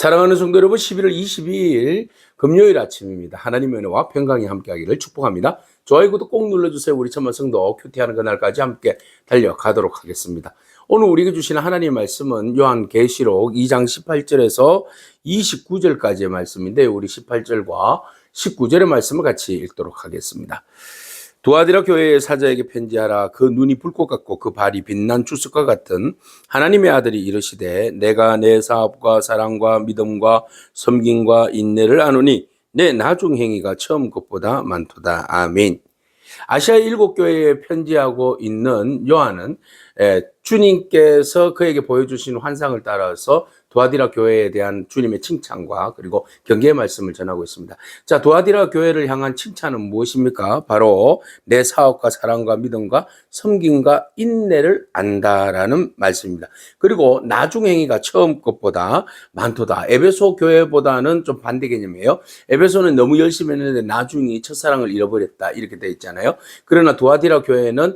사랑하는 성도 여러분, 11월 22일 금요일 아침입니다. 하나님의 은혜와 평강이 함께하기를 축복합니다. 좋아요, 구독 꼭 눌러주세요. 우리 천만 성도 큐티하는 그날까지 함께 달려가도록 하겠습니다. 오늘 우리에게 주시는 하나님의 말씀은 요한계시록 2장 18절에서 29절까지의 말씀인데, 우리 18절과 19절의 말씀을 같이 읽도록 하겠습니다. 두아디라 교회의 사자에게 편지하라. 그 눈이 불꽃 같고 그 발이 빛난 주석과 같은 하나님의 아들이 이르시되, 내가 내 사업과 사랑과 믿음과 섬김과 인내를 아노니 내 나중 행위가 처음 것보다 많도다. 아멘. 아시아 7교회에 편지하고 있는 요한은 주님께서 그에게 보여주신 환상을 따라서 두아디라 교회에 대한 주님의 칭찬과 그리고 경계의 말씀을 전하고 있습니다. 자, 두아디라 교회를 향한 칭찬은 무엇입니까? 바로 내 사업과 사랑과 믿음과 섬김과 인내를 안다라는 말씀입니다. 그리고 나중 행위가 처음 것보다 많도다. 에베소 교회보다는 좀 반대 개념이에요. 에베소는 너무 열심히 했는데 나중에 첫사랑을 잃어버렸다, 이렇게 돼 있잖아요. 그러나 두아디라 교회는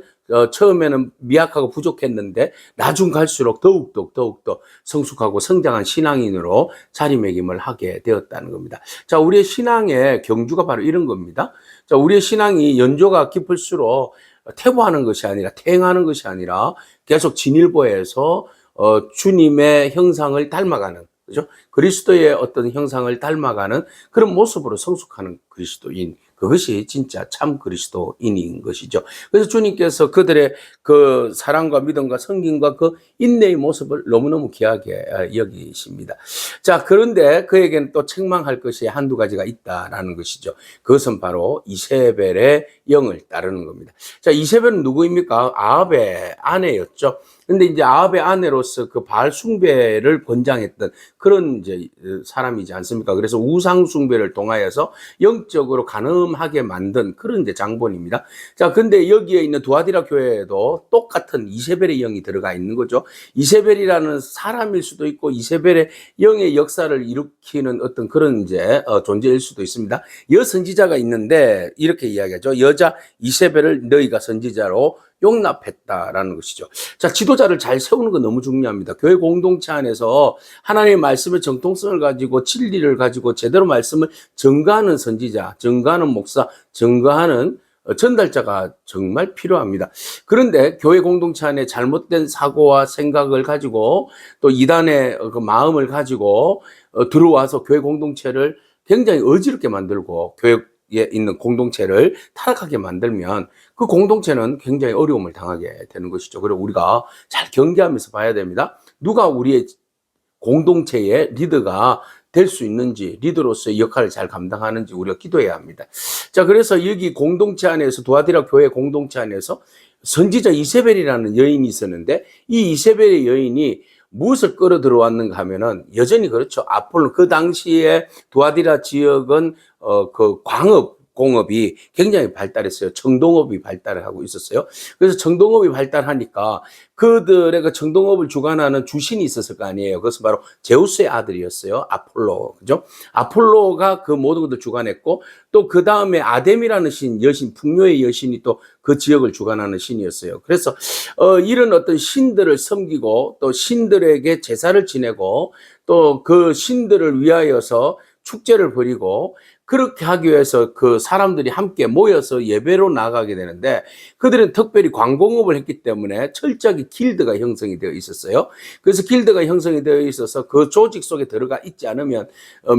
처음에는 미약하고 부족했는데 나중 갈수록 더욱더 성숙하고 성장한 신앙인으로 자리매김을 하게 되었다는 겁니다. 자, 우리의 신앙의 경주가 바로 이런 겁니다. 자, 우리의 신앙이 연조가 깊을수록 퇴보하는 것이 아니라 퇴행하는 것이 아니라 계속 진일보해서 주님의 형상을 닮아가는, 그죠? 그리스도의 어떤 형상을 닮아가는 그런 모습으로 성숙하는 그리스도인, 그것이 진짜 참 그리스도인인 것이죠. 그래서 주님께서 그들의 그 사랑과 믿음과 섬김과 그 인내의 모습을 너무너무 귀하게 여기십니다. 자, 그런데 그에게는 또 책망할 것이 한두 가지가 있다라는 것이죠. 그것은 바로 이세벨의 영을 따르는 겁니다. 자, 이세벨은 누구입니까? 아합의 아내였죠. 근데 이제 아합의 아내로서 그 바알 숭배를 권장했던 그런 이제 사람이지 않습니까? 그래서 우상 숭배를 통하여서 영적으로 간음하게 만든 그런 이제 장본입니다. 자, 근데 여기에 있는 두아디라 교회에도 똑같은 이세벨의 영이 들어가 있는 거죠. 이세벨이라는 사람일 수도 있고 이세벨의 영의 역사를 일으키는 어떤 그런 이제 존재일 수도 있습니다. 여선지자가 있는데 이렇게 이야기하죠. 여자 이세벨을 너희가 선지자로 용납했다라는 것이죠. 자, 지도자를 잘 세우는 건 너무 중요합니다. 교회 공동체 안에서 하나님의 말씀의 정통성을 가지고 진리를 가지고 제대로 말씀을 전가하는 선지자, 전가하는 목사, 전가하는 전달자가 정말 필요합니다. 그런데 교회 공동체 안에 잘못된 사고와 생각을 가지고 또 이단의 그 마음을 가지고 들어와서 교회 공동체를 굉장히 어지럽게 만들고 교회 에 있는 공동체를 타락하게 만들면 그 공동체는 굉장히 어려움을 당하게 되는 것이죠. 그리고 우리가 잘 경계하면서 봐야 됩니다. 누가 우리의 공동체의 리더가 될 수 있는지, 리더로서의 역할을 잘 감당하는지 우리가 기도해야 합니다. 자, 그래서 여기 공동체 안에서, 두아디라 교회 공동체 안에서 선지자 이세벨이라는 여인이 있었는데, 이 이세벨의 여인이 무엇을 끌어 들어왔는가 하면은, 여전히 그렇죠. 아폴로, 그 당시에 두아디라 지역은 그 공업이 굉장히 발달했어요. 청동업이 발달을 하고 있었어요. 그래서 청동업이 발달하니까 그들의 그 청동업을 주관하는 주신이 있었을 거 아니에요. 그것은 바로 제우스의 아들이었어요. 아폴로. 그죠? 아폴로가 그 모든 것을 주관했고, 또 그 다음에 아뎀이라는 신, 여신, 풍요의 여신이 또 그 지역을 주관하는 신이었어요. 그래서 이런 어떤 신들을 섬기고 또 신들에게 제사를 지내고 또 그 신들을 위하여서 축제를 벌이고, 그렇게 하기 위해서 그 사람들이 함께 모여서 예배로 나가게 되는데, 그들은 특별히 광공업을 했기 때문에 철저하게 길드가 형성이 되어 있었어요. 그래서 길드가 형성이 되어 있어서 그 조직 속에 들어가 있지 않으면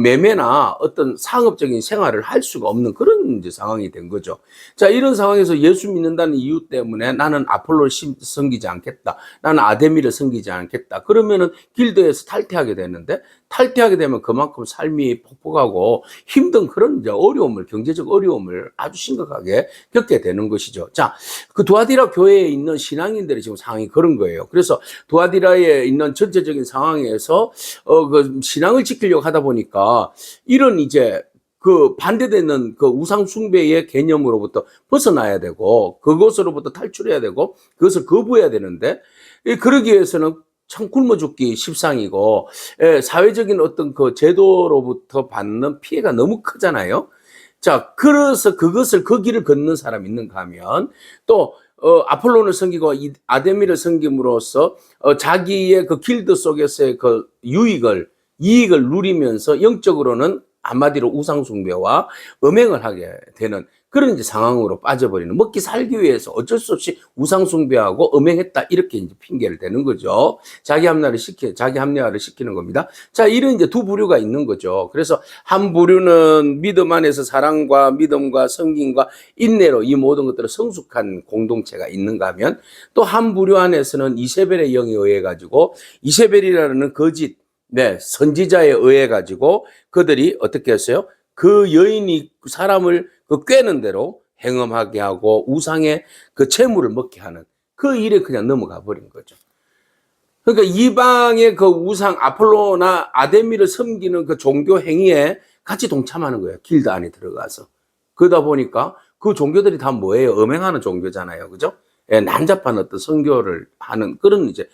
매매나 어떤 상업적인 생활을 할 수가 없는 그런 이제 상황이 된 거죠. 자, 이런 상황에서 예수 믿는다는 이유 때문에 나는 아폴로를 섬기지 않겠다, 나는 아데미를 섬기지 않겠다, 그러면은 길드에서 탈퇴하게 되는데, 탈퇴하게 되면 그만큼 삶이 폭복하고 힘든 그런 이제 어려움을, 경제적 어려움을 아주 심각하게 겪게 되는 것이죠. 자, 그 두아디라 교회에 있는 신앙인들의 지금 상황이 그런 거예요. 그래서 두아디라에 있는 전체적인 상황에서 그 신앙을 지키려고 하다 보니까 이런 이제 그 반대되는 그 우상 숭배의 개념으로부터 벗어나야 되고, 그것으로부터 탈출해야 되고, 그것을 거부해야 되는데, 그러기 위해서는 참 굶어 죽기 십상이고, 사회적인 어떤 그 제도로부터 받는 피해가 너무 크잖아요. 자, 그래서 그것을, 그 길을 걷는 사람이 있는가 하면, 또 아폴로를 섬기고 아데미를 섬김으로써 자기의 그 길드 속에서의 그 유익을 이익을 누리면서 영적으로는 한마디로 우상숭배와 음행을 하게 되는 그런 이제 상황으로 빠져버리는, 먹기 살기 위해서 어쩔 수 없이 우상숭배하고 음행했다 이렇게 이제 핑계를 대는 거죠. 자기 합리화를 시키는 겁니다. 자, 이런 이제 두 부류가 있는 거죠. 그래서 한 부류는 믿음 안에서 사랑과 믿음과 성김과 인내로 이 모든 것들을 성숙한 공동체가 있는가 하면, 또 한 부류 안에서는 이세벨의 영에 의해 가지고, 이세벨이라는 거짓 선지자에 의해 가지고 그들이 어떻게 했어요? 그 여인이 사람을 그 꿰는 대로 행음하게 하고 우상의 그 재물을 먹게 하는 그 일에 그냥 넘어가 버린 거죠. 그러니까 이방의 그 우상 아폴로나 아데미를 섬기는 그 종교 행위에 같이 동참하는 거예요. 길드 안에 들어가서. 그러다 보니까 그 종교들이 다 뭐예요? 음행하는 종교잖아요. 그죠? 예, 난잡한 어떤 선교를 하는 그런 이제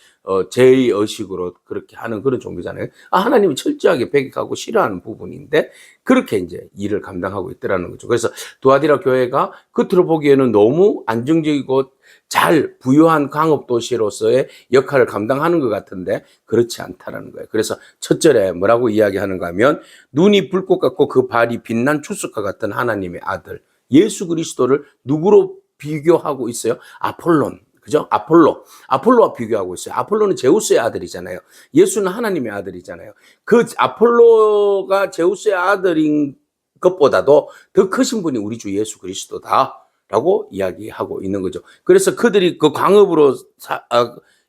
제의 의식으로 그렇게 하는 그런 종교잖아요. 하나님이 철저하게 배격하고 싫어하는 부분인데 그렇게 이제 일을 감당하고 있더라는 거죠. 그래서 두아디라 교회가 겉으로 보기에는 너무 안정적이고 잘 부유한 강업 도시로서의 역할을 감당하는 것 같은데 그렇지 않다라는 거예요. 그래서 첫 절에 뭐라고 이야기하는가 하면, 눈이 불꽃 같고 그 발이 빛난 추수과 같은 하나님의 아들 예수 그리스도를 누구로 비교하고 있어요? 아폴론. 그죠? 아폴로와 비교하고 있어요. 아폴로는 제우스의 아들이잖아요. 예수는 하나님의 아들이잖아요. 그 아폴로가 제우스의 아들인 것보다도 더 크신 분이 우리 주 예수 그리스도다라고 이야기하고 있는 거죠. 그래서 그들이 그 광업으로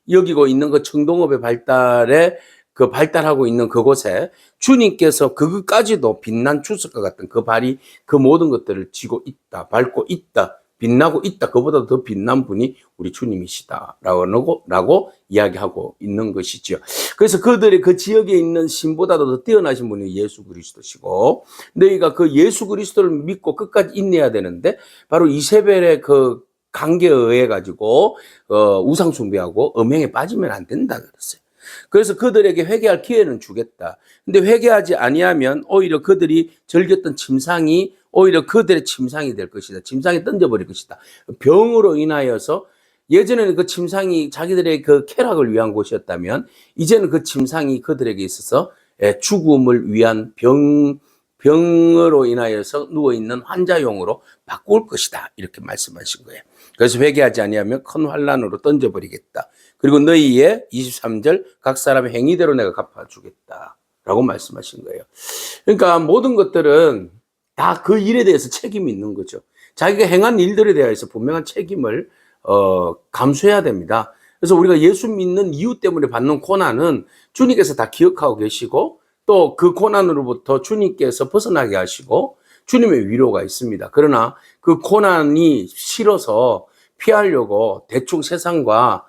여기고 있는 그 청동업의 발달하고 있는 그곳에 주님께서 그것까지도 빛난 추석과 같은 그 발이 그 모든 것들을 쥐고 있다, 밟고 있다, 빛나고 있다. 그보다 더 빛난 분이 우리 주님이시다라고 이야기하고 있는 것이죠. 그래서 그들의 그 지역에 있는 신보다도 더 뛰어나신 분이 예수 그리스도시고, 너희가 그 예수 그리스도를 믿고 끝까지 인내해야 되는데, 바로 이세벨의 그 관계에 의해 가지고 우상 숭배하고 음행에 빠지면 안 된다 그랬어요. 그래서 그들에게 회개할 기회는 주겠다. 근데 회개하지 아니하면 오히려 그들이 즐겼던 침상이 오히려 그들의 침상이 될 것이다. 침상에 던져버릴 것이다. 병으로 인하여서, 예전에는 그 침상이 자기들의 그 쾌락을 위한 곳이었다면 이제는 그 침상이 그들에게 있어서 죽음을 위한 병으로 인하여서 누워있는 환자용으로 바꿀 것이다. 이렇게 말씀하신 거예요. 그래서 회개하지 아니하면 큰 환난으로 던져버리겠다. 그리고 너희의 23절 각 사람의 행위대로 내가 갚아주겠다 라고 말씀하신 거예요. 그러니까 모든 것들은 다 그 일에 대해서 책임이 있는 거죠. 자기가 행한 일들에 대해서 분명한 책임을 감수해야 됩니다. 그래서 우리가 예수 믿는 이유 때문에 받는 고난은 주님께서 다 기억하고 계시고, 또 그 고난으로부터 주님께서 벗어나게 하시고 주님의 위로가 있습니다. 그러나 그 고난이 싫어서 피하려고 대충 세상과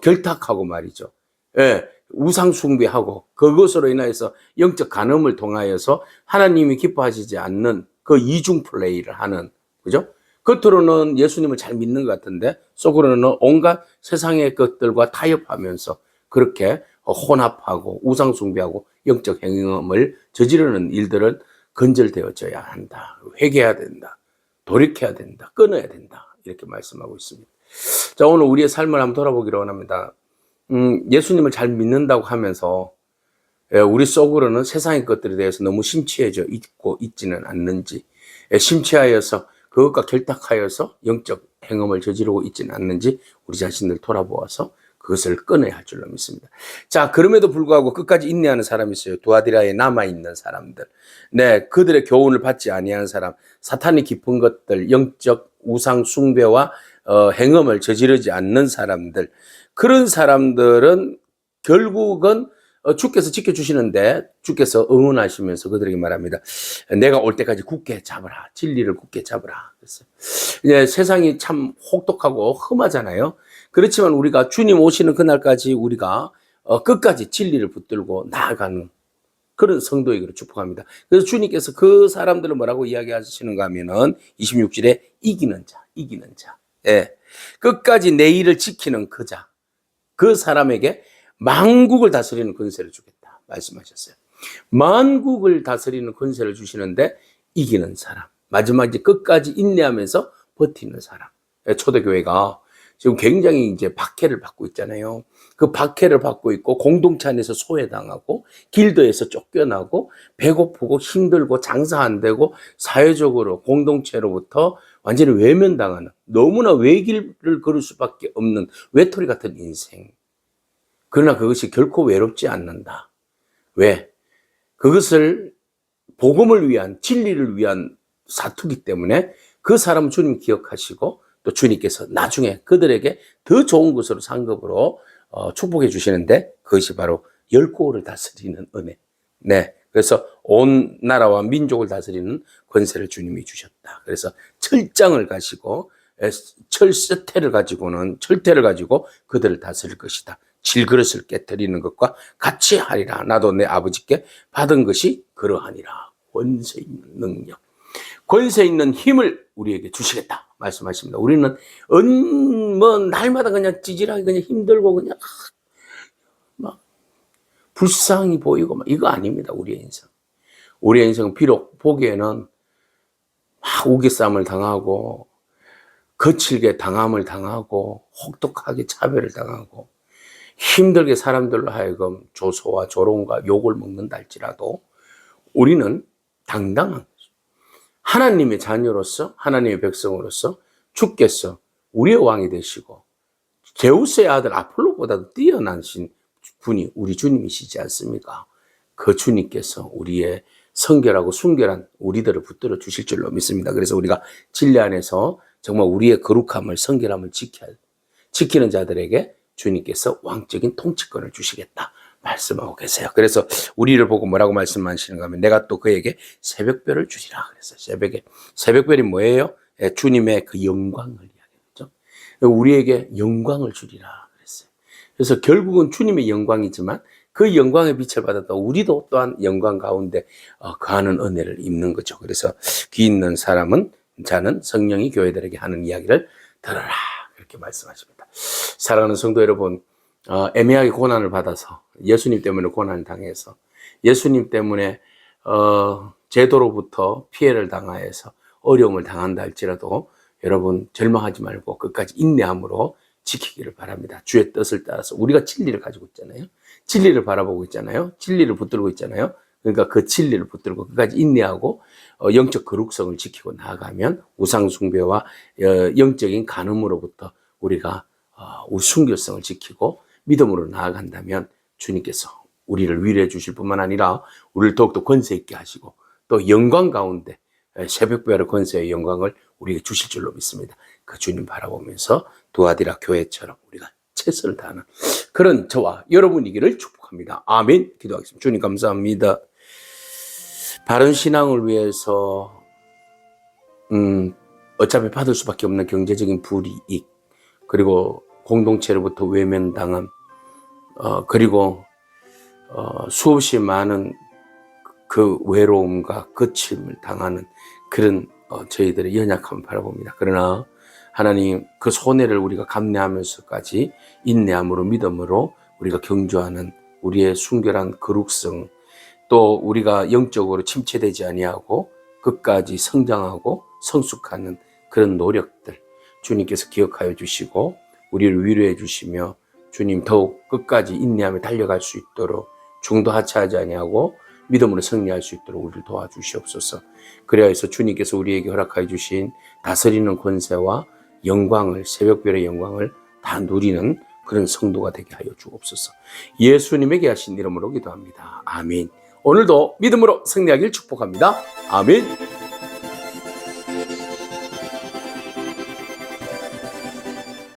결탁하고 말이죠. 예, 우상 숭배하고 그것으로 인하여서 영적 간음을 통하여서 하나님이 기뻐하시지 않는 그 이중 플레이를 하는, 그죠? 겉으로는 예수님을 잘 믿는 것 같은데 속으로는 온갖 세상의 것들과 타협하면서 그렇게 혼합하고 우상 숭배하고 영적 행음을 저지르는 일들은 건절되어져야 한다. 회개해야 된다. 돌이켜야 된다. 끊어야 된다. 이렇게 말씀하고 있습니다. 자, 오늘 우리의 삶을 한번 돌아보기로 원합니다. 예수님을 잘 믿는다고 하면서 우리 속으로는 세상의 것들에 대해서 너무 심취해져 있고 있지는 않는지, 심취하여서 그것과 결탁하여서 영적 행음을 저지르고 있지는 않는지 우리 자신을 돌아보아서 그것을 끊어야 할 줄로 믿습니다. 자, 그럼에도 불구하고 끝까지 인내하는 사람이 있어요. 두아디라에 남아있는 사람들. 네, 그들의 교훈을 받지 아니하는 사람, 사탄이 깊은 것들, 영적 우상 숭배와 행음을 저지르지 않는 사람들, 그런 사람들은 결국은 주께서 지켜주시는데 주께서 응원하시면서 그들에게 말합니다. 내가 올 때까지 굳게 잡으라. 진리를 굳게 잡으라. 그랬어요. 이제 세상이 참 혹독하고 험하잖아요. 그렇지만 우리가 주님 오시는 그날까지 우리가 끝까지 진리를 붙들고 나아가는 그런 성도에게 축복합니다. 그래서 주님께서 그 사람들을 뭐라고 이야기하시는가 하면은 26절에 이기는 자. 예. 끝까지 내 일을 지키는 그 자. 그 사람에게 만국을 다스리는 권세를 주겠다 말씀하셨어요. 만국을 다스리는 권세를 주시는데 이기는 사람, 마지막 이제 끝까지 인내하면서 버티는 사람. 초대교회가 지금 굉장히 이제 박해를 받고 있잖아요. 그 박해를 받고 있고 공동체 안에서 소외당하고 길드에서 쫓겨나고 배고프고 힘들고 장사 안 되고 사회적으로 공동체로부터 완전히 외면당하는 너무나 외길을 걸을 수밖에 없는 외톨이 같은 인생. 그러나 그것이 결코 외롭지 않는다. 왜? 그것을 복음을 위한 진리를 위한 사투기 때문에 그 사람은 주님 기억하시고 또 주님께서 나중에 그들에게 더 좋은 것으로 상급으로 축복해 주시는데 그것이 바로 10고을을 다스리는 은혜. 네. 그래서 온 나라와 민족을 다스리는 권세를 주님이 주셨다. 그래서 철장을 가지고 철퇴를 가지고 그들을 다스릴 것이다. 질그릇을 깨뜨리는 것과 같이 하리라. 나도 내 아버지께 받은 것이 그러하니라. 권세 있는 능력, 권세 있는 힘을 우리에게 주시겠다 말씀하십니다. 우리는 날마다 그냥 찌질하게 그냥 힘들고 그냥 막 불쌍히 보이고 막 이거 아닙니다. 우리의 인생. 우리의 인생은 비록 보기에는 막 우기쌈을 당하고 거칠게 당함을 당하고 혹독하게 차별을 당하고 힘들게 사람들로 하여금 조소와 조롱과 욕을 먹는다 할지라도 우리는 당당한 하나님의 자녀로서 하나님의 백성으로서 주께서 우리의 왕이 되시고 제우스의 아들 아폴로보다도 뛰어나신 분이 우리 주님이시지 않습니까? 그 주님께서 우리의 성결하고 순결한 우리들을 붙들어 주실 줄로 믿습니다. 그래서 우리가 진리 안에서 정말 우리의 거룩함을 성결함을 지키는 자들에게 주님께서 왕적인 통치권을 주시겠다 말씀하고 계세요. 그래서 우리를 보고 뭐라고 말씀하시는가 하면 내가 또 그에게 새벽별을 주리라 그랬어요. 새벽별이 뭐예요? 주님의 그 영광을 이야기하죠. 우리에게 영광을 주리라 그랬어요. 그래서 결국은 주님의 영광이지만 그 영광의 빛을 받았다 우리도 또한 영광 가운데 거하는 은혜를 입는 거죠. 그래서 귀 있는 자는 성령이 교회들에게 하는 이야기를 들어라 그렇게 말씀하십니다. 사랑하는 성도 여러분, 애매하게 고난을 받아서 예수님 때문에 고난을 당해서 예수님 때문에 제도로부터 피해를 당하여서 어려움을 당한다 할지라도 여러분 절망하지 말고 끝까지 인내함으로 지키기를 바랍니다. 주의 뜻을 따라서 우리가 진리를 가지고 있잖아요. 진리를 바라보고 있잖아요. 진리를 붙들고 있잖아요. 그러니까 그 진리를 붙들고 끝까지 인내하고 영적 거룩성을 지키고 나아가면 우상숭배와 영적인 간음으로부터 우리가 우리 순결성을 지키고 믿음으로 나아간다면 주님께서 우리를 위로해 주실 뿐만 아니라 우리를 더욱더 권세 있게 하시고 또 영광 가운데 새벽별의 권세의 영광을 우리에게 주실 줄로 믿습니다. 그 주님 바라보면서 두아디라 교회처럼 우리가 최선을 다하는 그런 저와 여러분이기를 축복합니다. 아멘. 기도하겠습니다. 주님 감사합니다. 바른 신앙을 위해서 어차피 받을 수밖에 없는 경제적인 불이익 그리고 공동체로부터 외면당함 그리고 수없이 많은 그 외로움과 거침을 당하는 그런 저희들의 연약함을 바라봅니다. 그러나 하나님 그 손해를 우리가 감내하면서까지 인내함으로 믿음으로 우리가 경주하는 우리의 순결한 거룩성 또 우리가 영적으로 침체되지 아니하고 끝까지 성장하고 성숙하는 그런 노력들 주님께서 기억하여 주시고 우리를 위로해 주시며 주님 더욱 끝까지 인내하며 달려갈 수 있도록 중도 하차하지 아니하고 믿음으로 승리할 수 있도록 우리를 도와주시옵소서. 그래서 주님께서 우리에게 허락하여 주신 다스리는 권세와 영광을 새벽별의 영광을 다 누리는 그런 성도가 되게 하여 주옵소서. 예수님에게 하신 이름으로 기도합니다. 아멘. 오늘도 믿음으로 승리하길 축복합니다. 아멘.